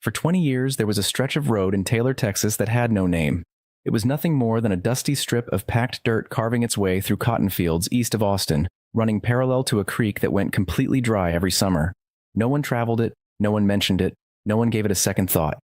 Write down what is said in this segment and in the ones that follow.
For 20 years, there was a stretch of road in Taylor, Texas that had no name. It was nothing more than a dusty strip of packed dirt carving its way through cotton fields east of Austin, running parallel to a creek that went completely dry every summer. No one traveled it, no one mentioned it, no one gave it a second thought.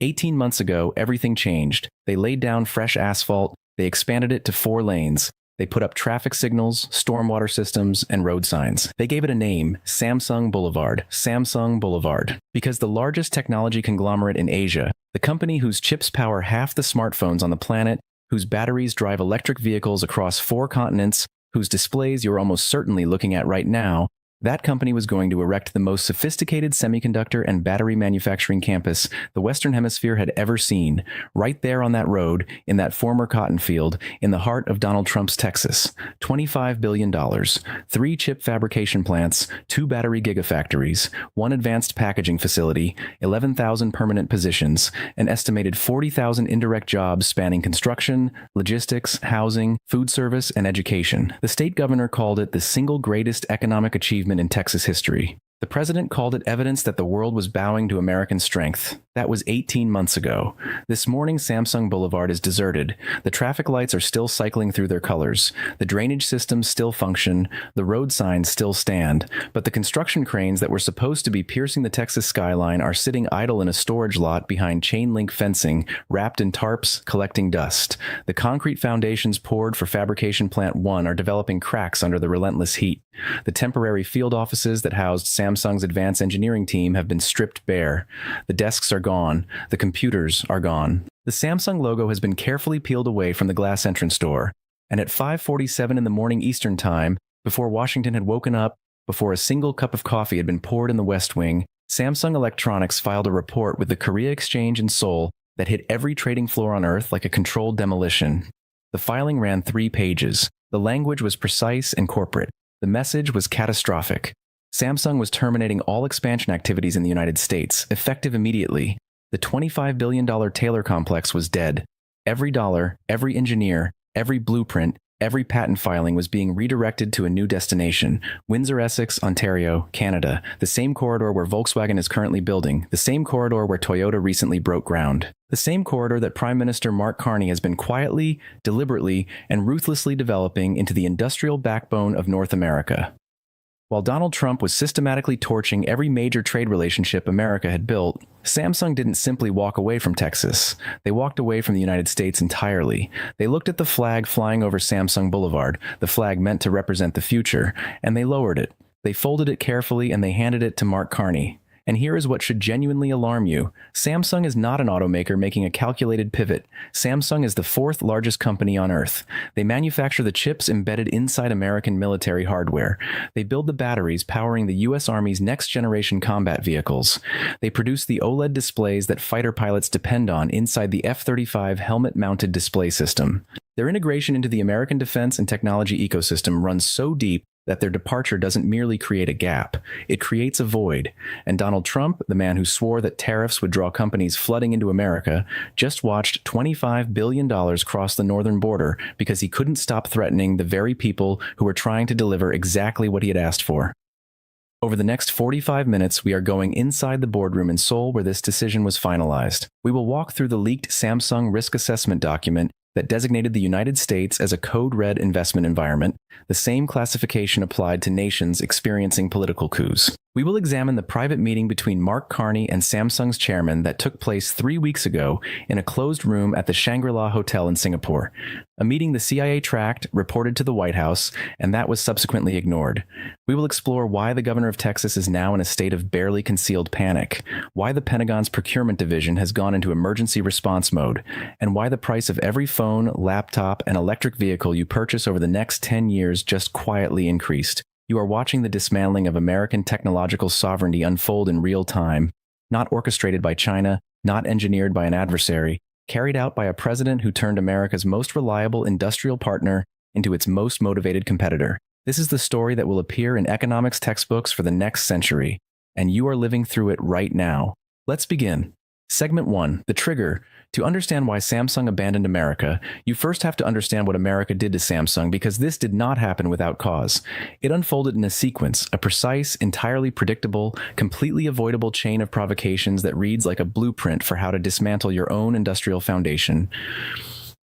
18 months ago, everything changed. They laid down fresh asphalt, they expanded it to 4 lanes. They put up traffic signals, stormwater systems, and road signs. They gave it a name, Samsung Boulevard. Samsung Boulevard. Because the largest technology conglomerate in Asia, the company whose chips power half the smartphones on the planet, whose batteries drive electric vehicles across 4 continents, whose displays you're almost certainly looking at right now, that company was going to erect the most sophisticated semiconductor and battery manufacturing campus the Western Hemisphere had ever seen, right there on that road, in that former cotton field, in the heart of Donald Trump's Texas. $25 billion, 3 chip fabrication plants, 2 battery gigafactories, 1 advanced packaging facility, 11,000 permanent positions, an estimated 40,000 indirect jobs spanning construction, logistics, housing, food service, and education. The state governor called it the single greatest economic achievement in Texas history. The president called it evidence that the world was bowing to American strength. That was 18 months ago. This morning, Samsung Boulevard is deserted. The traffic lights are still cycling through their colors. The drainage systems still function. The road signs still stand. But the construction cranes that were supposed to be piercing the Texas skyline are sitting idle in a storage lot behind chain-link fencing, wrapped in tarps, collecting dust. The concrete foundations poured for Fabrication Plant 1 are developing cracks under the relentless heat. The temporary field offices that housed Samsung's advanced engineering team have been stripped bare. The desks are gone. The computers are gone. The Samsung logo has been carefully peeled away from the glass entrance door. And at 5:47 in the morning Eastern Time, before Washington had woken up, before a single cup of coffee had been poured in the West Wing, Samsung Electronics filed a report with the Korea Exchange in Seoul that hit every trading floor on Earth like a controlled demolition. The filing ran 3 pages. The language was precise and corporate. The message was catastrophic. Samsung was terminating all expansion activities in the United States, effective immediately. The $25 billion Taylor complex was dead. Every dollar, every engineer, every blueprint, every patent filing was being redirected to a new destination, Windsor, Essex, Ontario, Canada, the same corridor where Volkswagen is currently building, the same corridor where Toyota recently broke ground, the same corridor that Prime Minister Mark Carney has been quietly, deliberately, and ruthlessly developing into the industrial backbone of North America. While Donald Trump was systematically torching every major trade relationship America had built, Samsung didn't simply walk away from Texas. They walked away from the United States entirely. They looked at the flag flying over Samsung Boulevard, the flag meant to represent the future, and they lowered it. They folded it carefully and they handed it to Mark Carney. And here is what should genuinely alarm you. Samsung is not an automaker making a calculated pivot. Samsung is the 4th largest company on Earth. They manufacture the chips embedded inside American military hardware. They build the batteries powering the U.S. Army's next-generation combat vehicles. They produce the OLED displays that fighter pilots depend on inside the F-35 helmet-mounted display system. Their integration into the American defense and technology ecosystem runs so deep that their departure doesn't merely create a gap, it creates a void. And Donald Trump, the man who swore that tariffs would draw companies flooding into America, just watched $25 billion cross the northern border because he couldn't stop threatening the very people who were trying to deliver exactly what he had asked for. Over the next 45 minutes, we are going inside the boardroom in Seoul where this decision was finalized. We will walk through the leaked Samsung risk assessment document that designated the United States as a code-red investment environment, the same classification applied to nations experiencing political coups. We will examine the private meeting between Mark Carney and Samsung's chairman that took place 3 weeks ago in a closed room at the Shangri-La Hotel in Singapore, a meeting the CIA tracked, reported to the White House, and that was subsequently ignored. We will explore why the governor of Texas is now in a state of barely concealed panic, why the Pentagon's procurement division has gone into emergency response mode, and why the price of every phone, laptop, and electric vehicle you purchase over the next 10 years just quietly increased. You are watching the dismantling of American technological sovereignty unfold in real time, not orchestrated by China, not engineered by an adversary, carried out by a president who turned America's most reliable industrial partner into its most motivated competitor. This is the story that will appear in economics textbooks for the next century, and you are living through it right now. Let's begin. Segment 1, the trigger. To understand why Samsung abandoned America, you first have to understand what America did to Samsung, because this did not happen without cause. It unfolded in a sequence, a precise, entirely predictable, completely avoidable chain of provocations that reads like a blueprint for how to dismantle your own industrial foundation.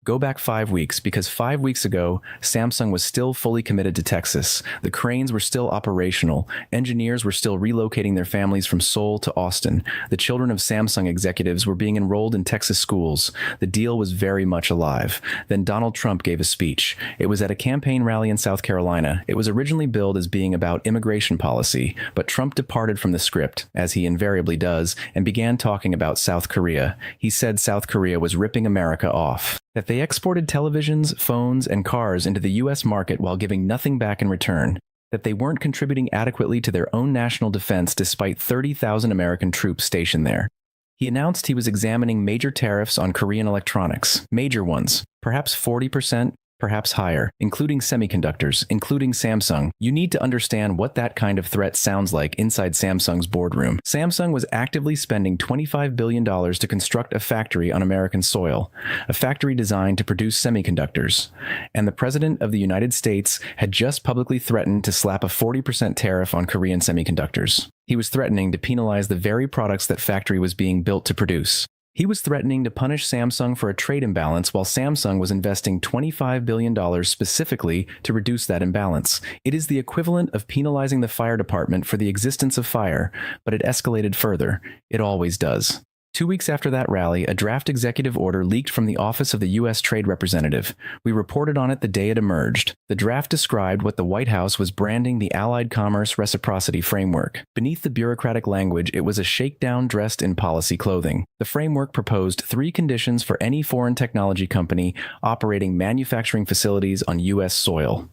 Go back 5 weeks, because 5 weeks ago, Samsung was still fully committed to Texas. The cranes were still operational. Engineers were still relocating their families from Seoul to Austin. The children of Samsung executives were being enrolled in Texas schools. The deal was very much alive. Then Donald Trump gave a speech. It was at a campaign rally in South Carolina. It was originally billed as being about immigration policy, but Trump departed from the script, as he invariably does, and began talking about South Korea. He said South Korea was ripping America off, that they exported televisions, phones, and cars into the U.S. market while giving nothing back in return, that they weren't contributing adequately to their own national defense despite 30,000 American troops stationed there. He announced he was examining major tariffs on Korean electronics, major ones, perhaps 40%, perhaps higher, including semiconductors, including Samsung. You need to understand what that kind of threat sounds like inside Samsung's boardroom. Samsung was actively spending $25 billion to construct a factory on American soil, a factory designed to produce semiconductors. And the President of the United States had just publicly threatened to slap a 40% tariff on Korean semiconductors. He was threatening to penalize the very products that factory was being built to produce. He was threatening to punish Samsung for a trade imbalance while Samsung was investing $25 billion specifically to reduce that imbalance. It is the equivalent of penalizing the fire department for the existence of fire, but it escalated further. It always does. 2 weeks after that rally, a draft executive order leaked from the office of the U.S. Trade Representative. We reported on it the day it emerged. The draft described what the White House was branding the Allied Commerce Reciprocity Framework. Beneath the bureaucratic language, it was a shakedown dressed in policy clothing. The framework proposed 3 conditions for any foreign technology company operating manufacturing facilities on U.S. soil.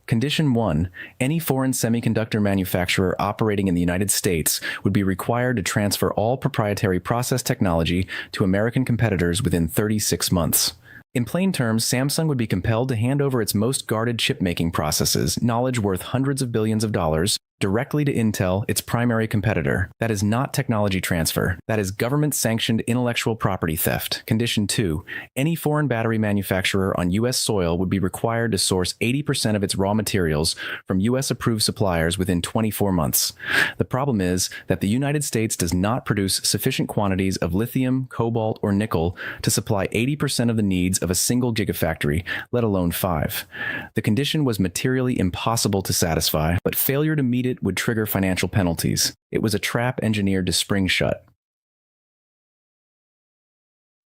Condition 1. Any foreign semiconductor manufacturer operating in the United States would be required to transfer all proprietary process technology to American competitors within 36 months. In plain terms, Samsung would be compelled to hand over its most guarded chip-making processes, knowledge worth hundreds of billions of dollars, directly to Intel, its primary competitor. That is not technology transfer. That is government-sanctioned intellectual property theft. Condition 2. Any foreign battery manufacturer on U.S. soil would be required to source 80% of its raw materials from U.S.-approved suppliers within 24 months. The problem is that the United States does not produce sufficient quantities of lithium, cobalt, or nickel to supply 80% of the needs of a single gigafactory, let alone 5. The condition was materially impossible to satisfy, but failure to meet it would trigger financial penalties. It was a trap engineered to spring shut.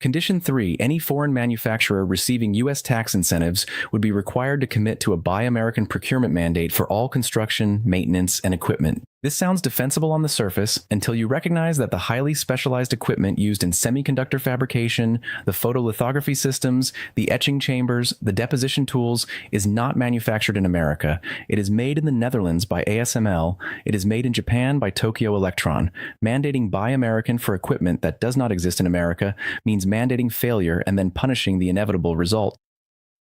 Condition 3. Any foreign manufacturer receiving U.S. tax incentives would be required to commit to a Buy American procurement mandate for all construction, maintenance, and equipment. This sounds defensible on the surface until you recognize that the highly specialized equipment used in semiconductor fabrication, the photolithography systems, the etching chambers, the deposition tools is not manufactured in America. It is made in the Netherlands by ASML. It is made in Japan by Tokyo Electron. Mandating Buy American for equipment that does not exist in America means mandating failure and then punishing the inevitable result.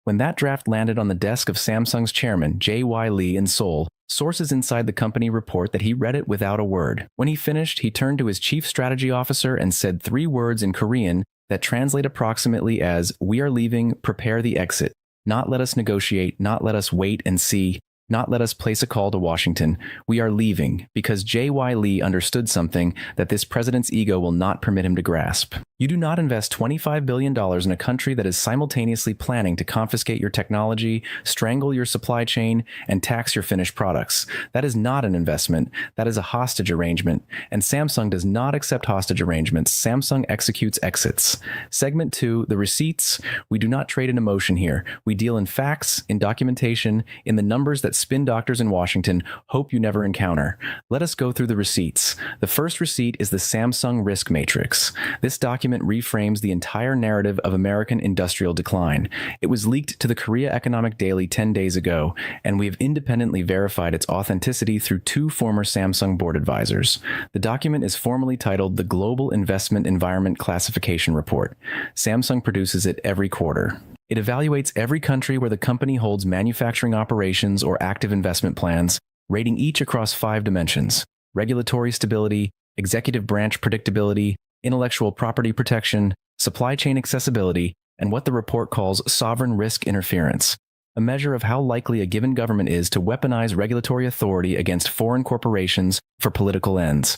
When that draft landed on the desk of Samsung's chairman, J.Y. Lee, in Seoul, sources inside the company report that he read it without a word. When he finished, he turned to his chief strategy officer and said 3 words in Korean that translate approximately as, "We are leaving, prepare the exit. Not let us negotiate, not let us wait and see, not let us place a call to Washington. We are leaving," because J.Y. Lee understood something that this president's ego will not permit him to grasp. You do not invest $25 billion in a country that is simultaneously planning to confiscate your technology, strangle your supply chain, and tax your finished products. That is not an investment. That is a hostage arrangement. And Samsung does not accept hostage arrangements. Samsung executes exits. Segment 2, the receipts. We do not trade in emotion here. We deal in facts, in documentation, in the numbers that spin doctors in Washington hope you never encounter. Let us go through the receipts. The first receipt is the Samsung Risk Matrix. This document reframes the entire narrative of American industrial decline. It was leaked to the Korea Economic Daily 10 days ago, and we have independently verified its authenticity through 2 former Samsung board advisors. The document is formally titled the Global Investment Environment Classification Report. Samsung produces it every quarter. It evaluates every country where the company holds manufacturing operations or active investment plans, rating each across 5 dimensions: regulatory stability, executive branch predictability, intellectual property protection, supply chain accessibility, and what the report calls sovereign risk interference, a measure of how likely a given government is to weaponize regulatory authority against foreign corporations for political ends.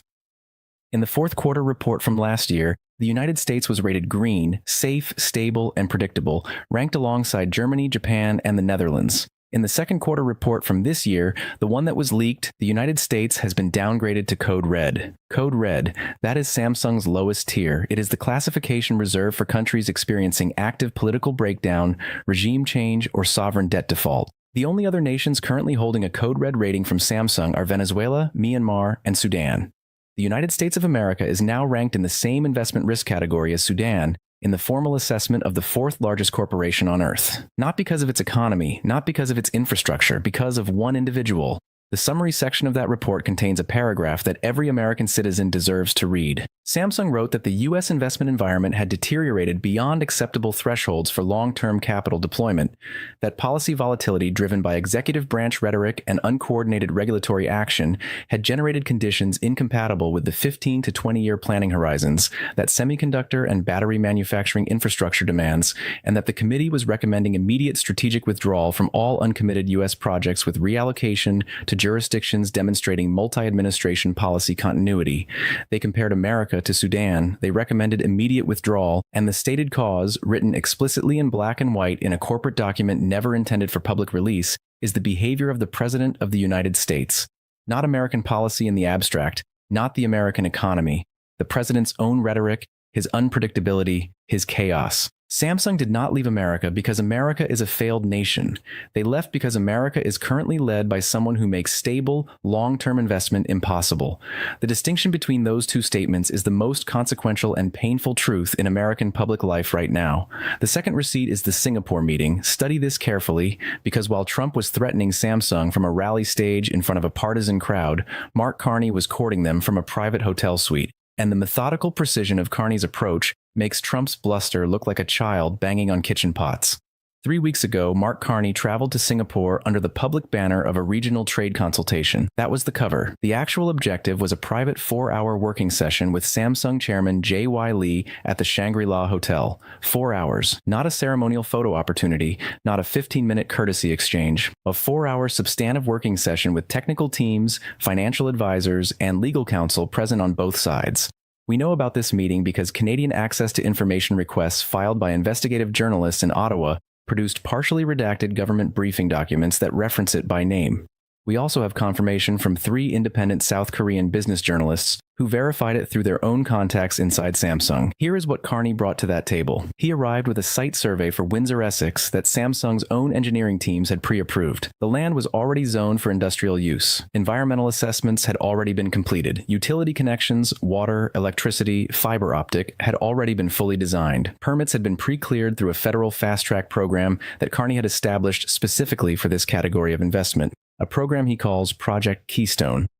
In the fourth quarter report from last year, the United States was rated green, safe, stable, and predictable, ranked alongside Germany, Japan, and the Netherlands. In the second quarter report from this year, the one that was leaked, the United States has been downgraded to Code Red. Code Red, that is Samsung's lowest tier. It is the classification reserved for countries experiencing active political breakdown, regime change, or sovereign debt default. The only other nations currently holding a Code Red rating from Samsung are Venezuela, Myanmar, and Sudan. The United States of America is now ranked in the same investment risk category as Sudan, in the formal assessment of the fourth largest corporation on Earth. Not because of its economy, not because of its infrastructure, because of one individual. The summary section of that report contains a paragraph that every American citizen deserves to read. Samsung wrote that the U.S. investment environment had deteriorated beyond acceptable thresholds for long-term capital deployment, that policy volatility driven by executive branch rhetoric and uncoordinated regulatory action had generated conditions incompatible with the 15 to 20-year planning horizons that semiconductor and battery manufacturing infrastructure demands, and that the committee was recommending immediate strategic withdrawal from all uncommitted U.S. projects with reallocation to jurisdictions demonstrating multi-administration policy continuity. They compared America to Sudan, they recommended immediate withdrawal, and the stated cause, written explicitly in black and white in a corporate document never intended for public release, is the behavior of the President of the United States. Not American policy in the abstract, not the American economy. The President's own rhetoric, his unpredictability, his chaos. Samsung did not leave America because America is a failed nation. They left because America is currently led by someone who makes stable, long-term investment impossible. The distinction between those two statements is the most consequential and painful truth in American public life right now. The second receipt is the Singapore meeting. Study this carefully, because while Trump was threatening Samsung from a rally stage in front of a partisan crowd, Mark Carney was courting them from a private hotel suite. And the methodical precision of Carney's approach makes Trump's bluster look like a child banging on kitchen pots. 3 weeks ago, Mark Carney traveled to Singapore under the public banner of a regional trade consultation. That was the cover. The actual objective was a private 4-hour working session with Samsung chairman J.Y. Lee at the Shangri-La Hotel. 4 hours. Not a ceremonial photo opportunity, not a 15-minute courtesy exchange. A 4-hour substantive working session with technical teams, financial advisors, and legal counsel present on both sides. We know about this meeting because Canadian access to information requests filed by investigative journalists in Ottawa produced partially redacted government briefing documents that reference it by name. We also have confirmation from 3 independent South Korean business journalists who verified it through their own contacts inside Samsung. Here is what Carney brought to that table. He arrived with a site survey for Windsor, Essex that Samsung's own engineering teams had pre-approved. The land was already zoned for industrial use. Environmental assessments had already been completed. Utility connections, water, electricity, fiber optic had already been fully designed. Permits had been pre-cleared through a federal fast-track program that Carney had established specifically for this category of investment, a program he calls Project Keystone.